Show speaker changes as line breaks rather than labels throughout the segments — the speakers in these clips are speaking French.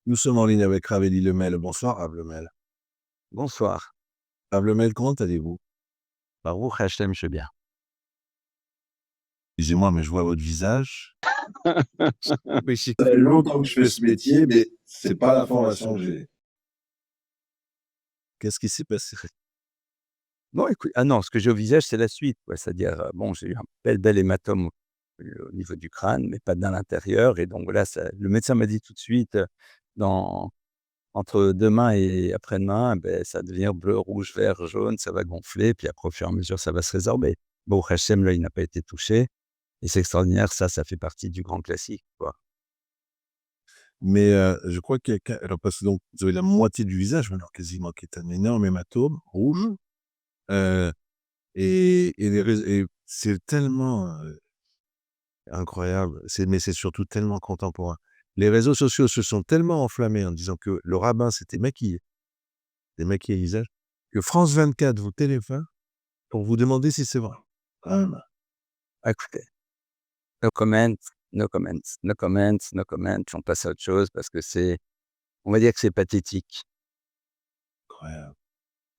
Nous sommes en ligne avec Raveli Lemel. Bonsoir, Rav Lemel.
Bonsoir.
Rav Lemel, comment allez-vous?
Baruch Hashem, je vais bien.
Excusez-moi, mais je vois votre visage.
Oui, si.
Ça fait longtemps que je fais ce métier, mais c'est pas la formation que j'ai. Qu'est-ce qui s'est passé?
Non, écoute, ah non, ce que j'ai au visage, c'est la suite, quoi. C'est-à-dire, bon, j'ai eu un bel hématome au niveau du crâne, mais pas dans l'intérieur. Et donc voilà, ça, le médecin m'a dit tout de suite, dans, entre demain et après-demain, ben, ça va devenir bleu, rouge, vert, jaune, ça va gonfler, puis après, au fur et à mesure, ça va se résorber. Bon, Hashem, là, il n'a pas été touché. Et c'est extraordinaire, ça fait partie du grand classique, quoi.
Mais je crois qu'il y a alors parce que donc vous avez la moitié du visage maintenant quasiment qui est un énorme hématome rouge, heu et c'est tellement, incroyable, mais c'est surtout tellement contemporain. Les réseaux sociaux se sont tellement enflammés en disant que le rabbin s'était maquillé, démaquillé le visage, que France 24 vous téléphone pour vous demander si c'est vrai. Ah,
Ah, écoutez, no comment, no comments, no comments, no comments. On passe à autre chose parce que on va dire que c'est pathétique.
incroyable.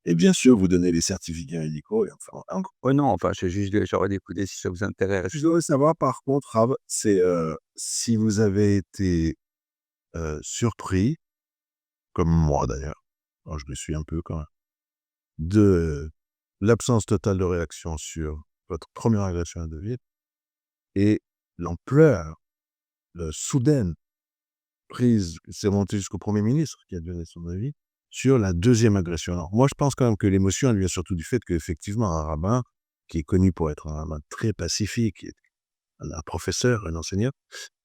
Et bien sûr, vous donnez les certificats médicaux et enfin,
Oh non, enfin, c'est juste, j'aurais écouté si ça vous intéresse.
je voudrais savoir par contre, Rav, c'est, si vous avez été, surpris, comme moi d'ailleurs, alors je le suis un peu quand même, de l'absence totale de réaction sur votre première agression à Deauville et l'ampleur, soudaine prise, c'est remonté jusqu'au Premier ministre qui a donné son avis sur la deuxième agression. Alors moi, je pense quand même que l'émotion, elle vient surtout du fait qu'effectivement un rabbin, qui est connu pour être un rabbin très pacifique, un professeur, un enseignant,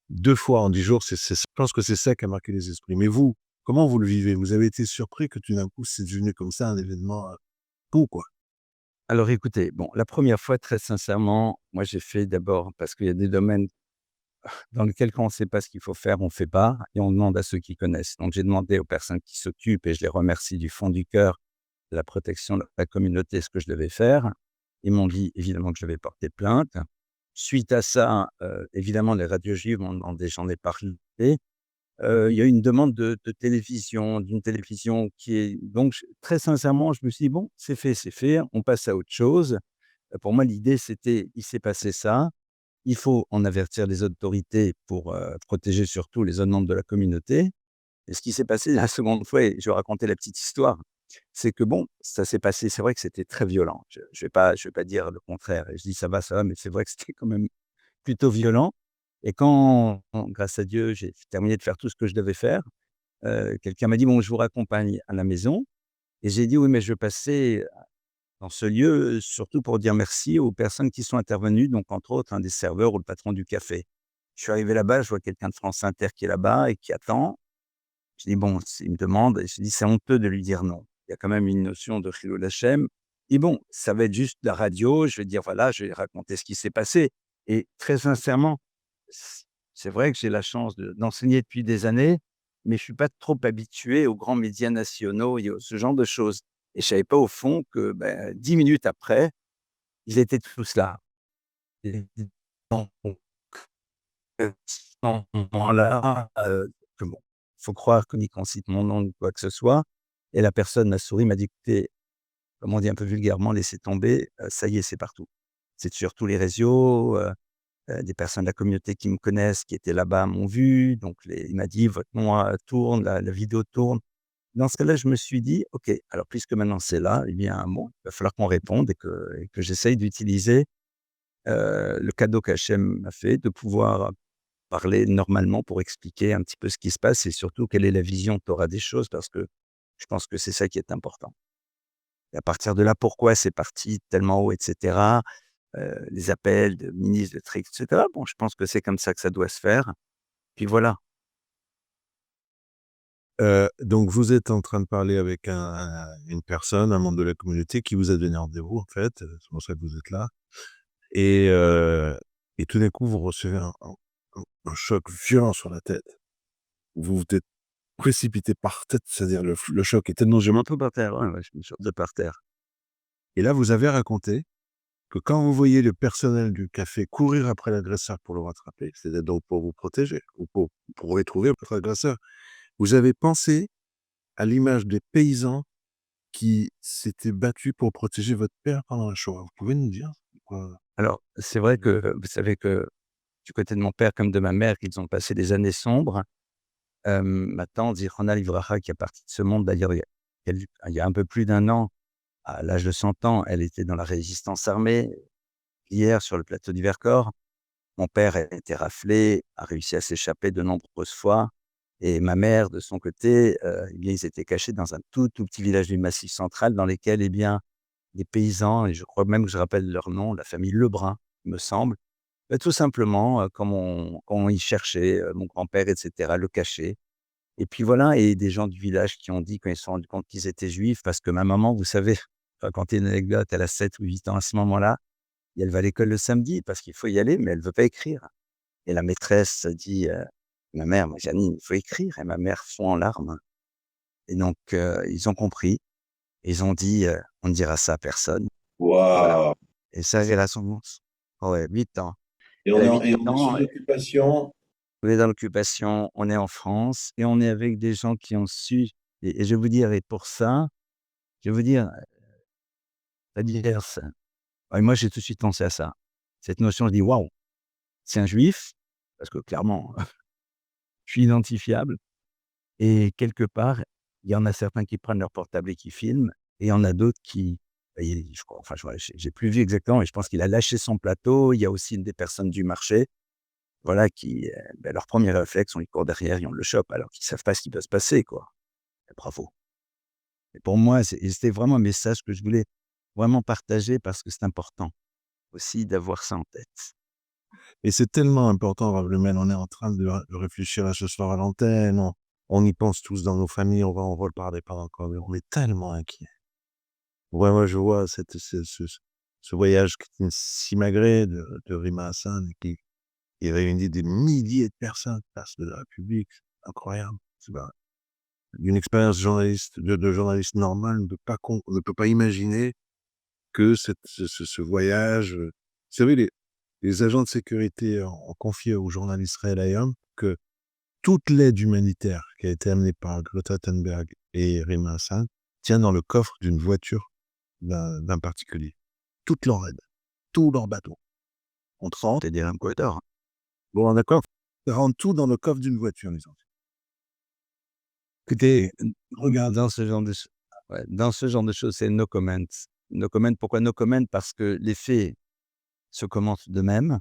2 fois en 10 jours, je pense que c'est ça qui a marqué les esprits. Mais vous, comment vous le vivez? Vous avez été surpris que tout d'un coup, c'est devenu comme ça un événement, fou quoi?
Alors écoutez, bon, la première fois, très sincèrement, moi, j'ai fait d'abord parce qu'il y a des domaines dans lesquels quand on ne sait pas ce qu'il faut faire, on ne fait pas et on demande à ceux qui connaissent. Donc j'ai demandé aux personnes qui s'occupent et je les remercie du fond du cœur de la protection de la communauté, ce que je devais faire. Ils m'ont dit évidemment que je vais porter plainte. Suite à ça, évidemment, les radios juives m'ont demandé, j'en ai parlé. Il y a eu une demande de télévision, d'une télévision qui est donc très sincèrement, je me suis dit: «Bon, c'est fait, on passe à autre chose». Pour moi, l'idée, c'était: il s'est passé ça, il faut en avertir les autorités pour, protéger surtout les autres membres de la communauté. Et ce qui s'est passé la seconde fois, et je vais raconter la petite histoire, c'est que bon, ça s'est passé, c'est vrai que c'était très violent. Je vais pas dire le contraire et je dis: ça va», mais c'est vrai que c'était quand même plutôt violent. Et quand, grâce à Dieu, j'ai terminé de faire tout ce que je devais faire, quelqu'un m'a dit: «Bon, je vous raccompagne à la maison». Et j'ai dit: «Oui, mais je veux passer dans ce lieu, surtout pour dire merci aux personnes qui sont intervenues», donc entre autres, un des serveurs ou le patron du café. Je suis arrivé là-bas, je vois quelqu'un de France Inter qui est là-bas et qui attend. Je dis: «Bon», il me demande et je dis: «C'est honteux de lui dire non». Il y a quand même une notion de Chilul Hashem. Et bon, ça va être juste la radio, je vais dire: «Voilà», je vais raconter ce qui s'est passé. Et très sincèrement, c'est vrai que j'ai la chance d'enseigner depuis des années, mais je suis pas trop habitué aux grands médias nationaux et ce genre de choses. Et je savais pas au fond que, 10 minutes après, ils étaient tous là. Et donc, à ce moment-là, que bon, faut croire que ni qu'on cite mon nom ni quoi que ce soit. Et la personne m'a souri, m'a dit: «Écoutez», comme on dit un peu vulgairement: «Laissez tomber, ça y est, c'est partout». C'est sur tous les réseaux, des personnes de la communauté qui me connaissent, qui étaient là-bas, m'ont vu, donc il m'a dit: «Votre nom, tourne, la vidéo tourne». Dans ce cas-là, je me suis dit: «OK, alors puisque maintenant c'est là, eh bien, bon, il va falloir qu'on réponde et que j'essaye d'utiliser, le cadeau qu'Hachem m'a fait, de pouvoir parler normalement pour expliquer un petit peu ce qui se passe et surtout quelle est la vision que tu auras des choses parce que je pense que c'est ça qui est important. Et à partir de là, pourquoi c'est parti tellement haut et cetera, les appels de ministres, de trucs et cetera. Bon, je pense que c'est comme ça que ça doit se faire. Puis voilà.
Donc vous êtes en train de parler avec une personne, un membre de la communauté qui vous a donné rendez-vous en fait, c'est pour ça que vous êtes là et et tout d'un coup vous recevez un choc violent sur la tête. Vous vous êtes précipité par terre, c'est-à-dire le choc est tellement violent
Un peu par terre, ouais, ouais, je me suis de par terre.
et là vous avez raconté que quand vous voyez le personnel du café courir après l'agresseur pour le rattraper, c'est-à-dire donc pour vous protéger ou pour retrouver votre agresseur, Vous avez pensé à l'image des paysans qui s'étaient battus pour protéger votre père pendant la Shoah. Vous pouvez nous dire pourquoi?
Alors, c'est vrai que vous savez que du côté de mon père comme de ma mère, ils ont passé des années sombres. Ma tante Zichrouna Livracha qui est partie de ce monde d'ailleurs il y a un peu plus d'un an, à l'âge de 100 ans, elle était dans la résistance armée, hier sur le plateau du Vercors. Mon père a été raflé, a réussi à s'échapper de nombreuses fois et ma mère de son côté, eh bien, ils étaient cachés dans un tout petit village du Massif central dans lesquels, eh bien, des paysans et je crois même que je rappelle leur nom, la famille Lebrun, il me semble, bah, tout simplement, quand ils cherchaient, mon grand-père et cetera, le cachaient et puis voilà et des gens du village qui ont dit quand ils se sont rendus compte qu'ils étaient juifs parce que ma maman, vous savez, enfin, quand il y a une anecdote, elle a 7 ou 8 ans à ce moment-là et elle va à l'école le samedi parce qu'il faut y aller, mais elle veut pas écrire et la maîtresse dit, ma mère: «Mais Janine, il faut écrire» et ma mère fond en larmes et donc ils ont compris. Ils ont dit, «On ne dira ça à personne». Voilà
Waouh!
et ça, elle a son ouais, 8 ans.
Et
Elle
on
a
est en
8
et on est
ans,
sous occupation.
on est dans l'occupation, on est en France et on est avec des gens qui ont su et je vais vous dire et pour ça, je vais vous dire, c'est-à-dire ça et moi, j'ai tout de suite pensé à ça. Cette notion, je dis: «Waouh, c'est un juif», parce que clairement, je suis identifiable et quelque part, il y en a certains qui prennent leur portable et qui filment et il y en a d'autres qui bah, il je crois, enfin, je vois, j'ai plus vu exactement et je pense qu'il a lâché son plateau. Il y a aussi des personnes du marché, voilà, qui, bah, leur premier réflexe, on les court derrière et on le chope alors qu'ils savent pas ce qui peut se passer, quoi. Et bravo. Et pour moi, c'était vraiment un message que je voulais vraiment partager parce que c'est important aussi d'avoir ça en tête.
Et c'est tellement important, Rav Lemel, on est en train de réfléchir à ce soir à l'antenne, on y pense tous dans nos familles, on va en reparler pendant encore, mais on est tellement inquiets. Ouais, moi, je vois ce voyage simagré de Rima Hassan qui réunit des milliers de personnes, place de la République. C'est incroyable. C'est pas une expérience de journaliste normal ne peut pas imaginer que ce voyage, vous savez, les agents de sécurité ont confié au journaliste Israël Hayam que toute l'aide humanitaire qui a été amenée par Greta Thunberg et Rima Hassan tient dans le coffre d'une voiture d'un particulier. Toute leur aide, tout leur bateau. On te rentre,
C'est dire un quoi d'or.
bon d'accord, ça rentre tout dans le coffre d'une voiture, les enfants.
Écoutez,
Regarde,
dans ce genre de ch ouais, dans ce genre de choses, c'est no comment. No comment, pourquoi no comment? Parce que les faits se commentent d'eux-mêmes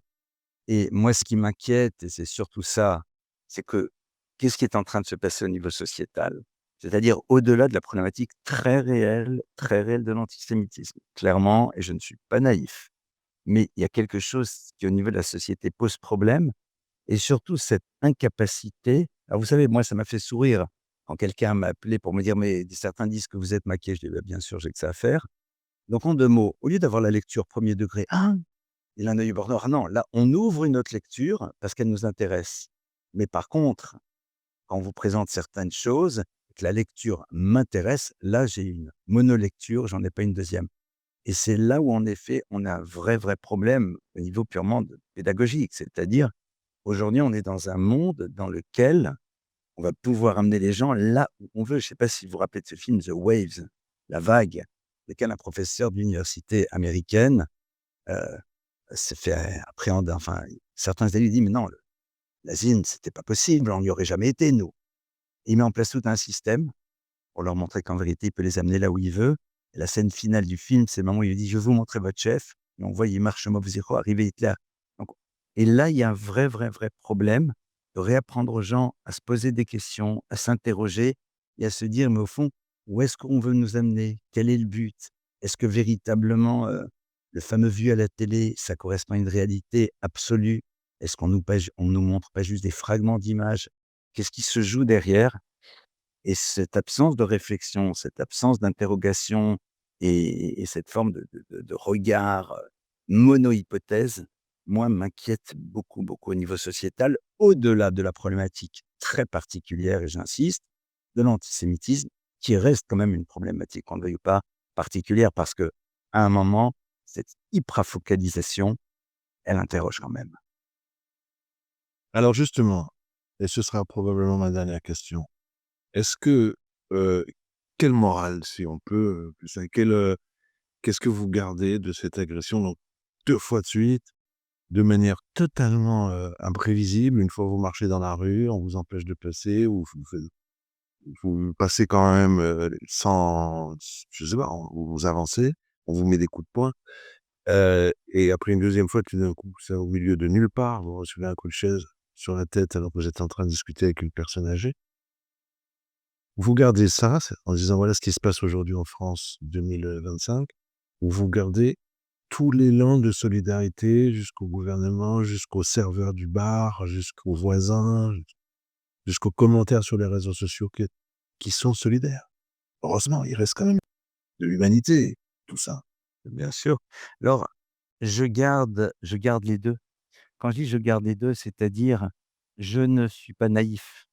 et moi, ce qui m'inquiète et c'est surtout ça, c'est que qu'est-ce qui est en train de se passer au niveau sociétal? C'est-à-dire au-delà de la problématique très réelle de l'antisémitisme, clairement et je ne suis pas naïf. Mais il y a quelque chose qui, au niveau de la société, pose problème et surtout cette incapacité alors vous savez, moi, ça m'a fait sourire quand quelqu'un m'a appelé pour me dire: «Mais certains disent que vous êtes maquillée». Je dis: «Bah, bien sûr, j'ai que ça à faire». Donc en 2 mots, au lieu d'avoir la lecture premier degré: «Ah, il a un œil au beurre noir». Non, là, on ouvre une autre lecture parce qu'elle nous intéresse. Mais par contre, quand on vous présente certaines choses, que la lecture m'intéresse, là, j'ai une monolecture, j'en ai pas une deuxième. Et c'est là où, en effet, on a un vrai problème au niveau purement de pédagogique. C'est-à-dire, aujourd'hui, on est dans un monde dans lequel on va pouvoir amener les gens là où on veut. Je ne sais pas si vous vous rappelez de ce film The Waves, La Vague, lequel un professeur d'université américaine, heu, s'est fait appréhender enfin, certains élèves disent: «Mais non, le l'asile, c'était pas possible, on n'y aurait jamais été nous». Il met en place tout un système pour leur montrer qu'en vérité, il peut les amener là où il veut. Et la scène finale du film, c'est le moment où il lui dit: «Je vais vous montrer votre chef» et on voit, il marche Mob Zero arriver Hitler. Donc et là, il y a un vrai problème de réapprendre aux gens à se poser des questions, à s'interroger et à se dire: «Mais au fond, où est-ce qu'on veut nous amener? Quel est le but? Est-ce que véritablement, le fameux vu à la télé, ça correspond à une réalité absolue? Est-ce on nous montre pas juste des fragments d'images? Qu'est-ce qui se joue derrière?» Et cette absence de réflexion, cette absence d'interrogation et cette forme de regard, mono-hypothèse, moi, m'inquiète beaucoup au niveau sociétal, au-delà de la problématique très particulière et j'insiste, de l'antisémitisme, qui reste quand même une problématique, qu'on le veuille ou pas, particulière parce qu'à un moment, cette hyper-focalisation, elle interroge quand même.
alors justement, et ce sera probablement ma dernière question, Est-ce que, heu, quelle morale, si on peut, plus ça, qu'est-ce que vous gardez de cette agression donc 2 fois de suite, de manière totalement, imprévisible? Une fois vous marchez dans la rue, on vous empêche de passer ou vous passez quand même, sans je sais pas, vous avancez, on vous met des coups de poing, et après une deuxième fois, tout d'un coup, c'est au milieu de nulle part, vous recevez un coup de chaise sur la tête alors que vous êtes en train de discuter avec une personne âgée. Vous gardez ça, c'est en disant: «Voilà ce qui se passe aujourd'hui en France 2025», ou vous gardez tout l'élan de solidarité jusqu'au gouvernement, jusqu'aux serveurs du bar, jusqu'aux voisins, jusqu'aux commentaires sur les réseaux sociaux qui sont solidaires. Heureusement, il reste quand même de l'humanité, tout ça.
Bien sûr. Alors, je garde les 2. Quand je dis: «Je garde les 2», c'est-à-dire, je ne suis pas naïf.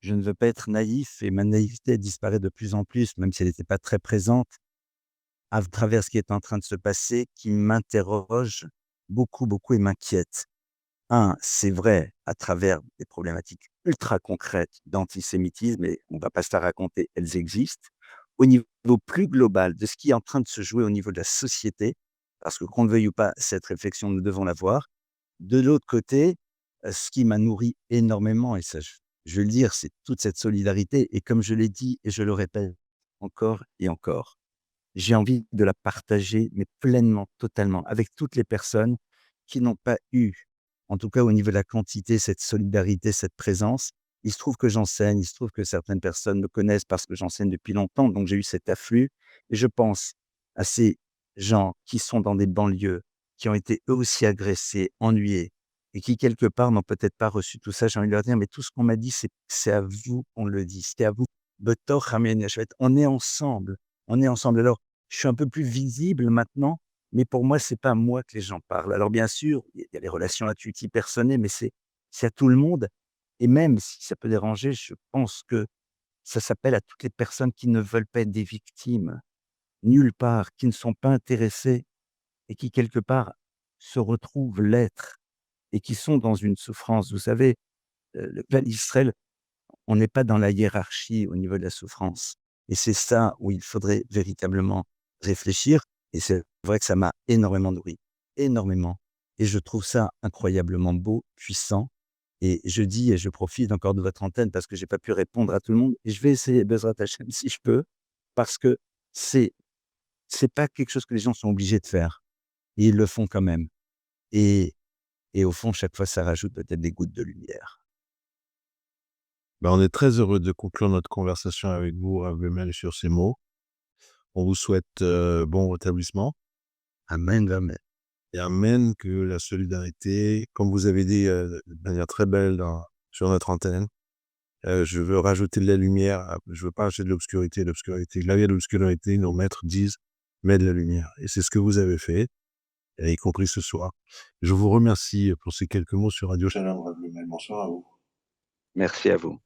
Je ne veux pas être naïf et ma naïveté disparaît de plus en plus, même si elle n'était pas très présente, à travers ce qui est en train de se passer, qui m'interroge beaucoup, beaucoup et m'inquiète. C'est vrai, à travers des problématiques ultra concrètes d'antisémitisme et on va pas se la raconter, elles existent. Au niveau plus global de ce qui est en train de se jouer au niveau de la société, parce que qu'on le veuille ou pas, cette réflexion, nous devons l'avoir. De l'autre côté, ce qui m'a nourri énormément et ça je veux le dire, c'est toute cette solidarité et comme je l'ai dit et je le répète encore et encore, j'ai envie de la partager, mais pleinement, totalement, avec toutes les personnes qui n'ont pas eu, en tout cas au niveau de la quantité, cette solidarité, cette présence. Il se trouve que j'enseigne, il se trouve que certaines personnes me connaissent parce que j'enseigne depuis longtemps, donc j'ai eu cet afflux et je pense à ces gens qui sont dans des banlieues, qui ont été eux aussi agressés, ennuyés et qui quelque part n'ont peut-être pas reçu tout ça. J'ai envie de leur dire: «Mais tout ce qu'on m'a dit, c'est à vous qu'on le dit, c'est à vous. Betoch Hameen Yashvet». On est ensemble, on est ensemble. Alors je suis un peu plus visible maintenant, mais pour moi, c'est pas à moi que les gens parlent. Alors bien sûr, il y a les relations intuitives personnées, mais c'est à tout le monde et même si ça peut déranger, je pense que ça s'appelle à toutes les personnes qui ne veulent pas être des victimes, nulle part, qui ne sont pas intéressées et qui quelque part se retrouvent l'être et qui sont dans une souffrance. Vous savez, le peuple d'Israël, on n'est pas dans la hiérarchie au niveau de la souffrance et c'est ça où il faudrait véritablement réfléchir et c'est vrai que ça m'a énormément nourri, énormément et je trouve ça incroyablement beau, puissant et je dis et je profite encore de votre antenne parce que j'ai pas pu répondre à tout le monde et je vais essayer Bezrat Hachem si je peux, parce que c'est c'est pas quelque chose que les gens sont obligés de faire et ils le font quand même et et au fond, chaque fois, ça rajoute peut-être des gouttes de lumière.
Ben, on est très heureux de conclure notre conversation avec vous, Rav Mel, sur ces mots. On vous souhaite, bon rétablissement
Amen, amen.
et amen, que la solidarité, comme vous avez dit, de manière très belle sur notre antenne, je veux rajouter de la lumière, je veux pas rajouter de l'obscurité. Là où il y a de l'obscurité, nos maîtres disent: «Mets de la lumière» et c'est ce que vous avez fait, et y compris ce soir. Je vous remercie pour ces quelques mots sur Radio Shalom, Rav Mel. Bonsoir à vous.
Merci à vous.